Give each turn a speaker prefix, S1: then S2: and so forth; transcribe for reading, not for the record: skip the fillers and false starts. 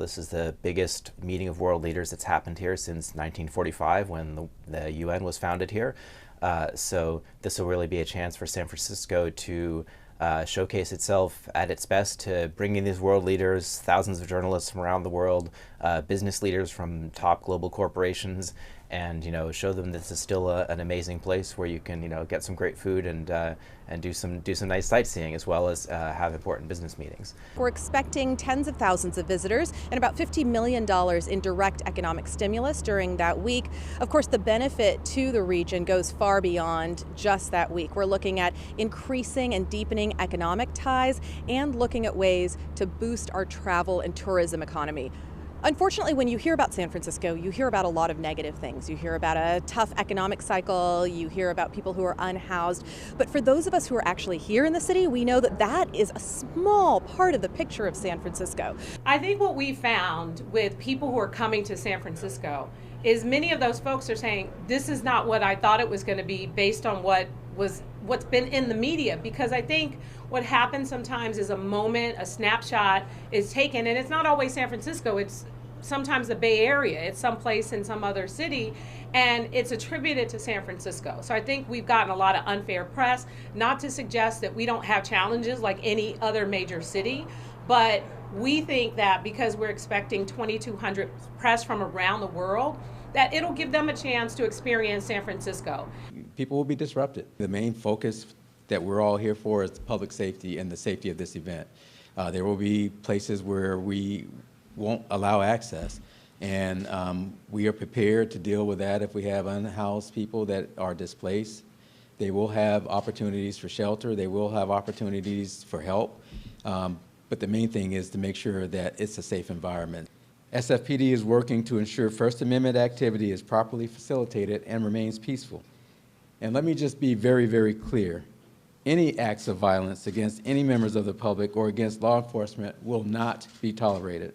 S1: This is the biggest meeting of world leaders that's happened here since 1945 when the UN was founded here. So this will really be a chance for San Francisco to showcase itself at its best, to bring in these world leaders, thousands of journalists from around the world, business leaders from top global corporations, and show them this is still an amazing place where you can get some great food and do some nice sightseeing, as well as have important business meetings.
S2: We're expecting tens of thousands of visitors and about $50 million in direct economic stimulus during that week. Of course, the benefit to the region goes far beyond just that week. We're looking at increasing and deepening economic ties and looking at ways to boost our travel and tourism economy. Unfortunately, when you hear about San Francisco, you hear about a lot of negative things. You hear about a tough economic cycle, you hear about people who are unhoused. But for those of us who are actually here in the city, we know that that is a small part of the picture of San Francisco.
S3: I think what we found with people who are coming to San Francisco is many of those folks are saying, this is not what I thought it was going to be based on what's been in the media. Because I think what happens sometimes is a moment, a snapshot is taken, and it's not always San Francisco, it's sometimes the Bay Area, it's someplace in some other city, and it's attributed to San Francisco. So I think we've gotten a lot of unfair press, not to suggest that we don't have challenges like any other major city, but we think that because we're expecting 2,200 press from around the world, that it'll give them a chance to experience San Francisco.
S4: People will be disrupted. The main focus that we're all here for is public safety and the safety of this event. There will be places where we won't allow access, and we are prepared to deal with that if we have unhoused people that are displaced. They will have opportunities for shelter, they will have opportunities for help, but the main thing is to make sure that it's a safe environment. SFPD is working to ensure First Amendment activity is properly facilitated and remains peaceful. And let me just be very, very clear. Any acts of violence against any members of the public or against law enforcement will not be tolerated.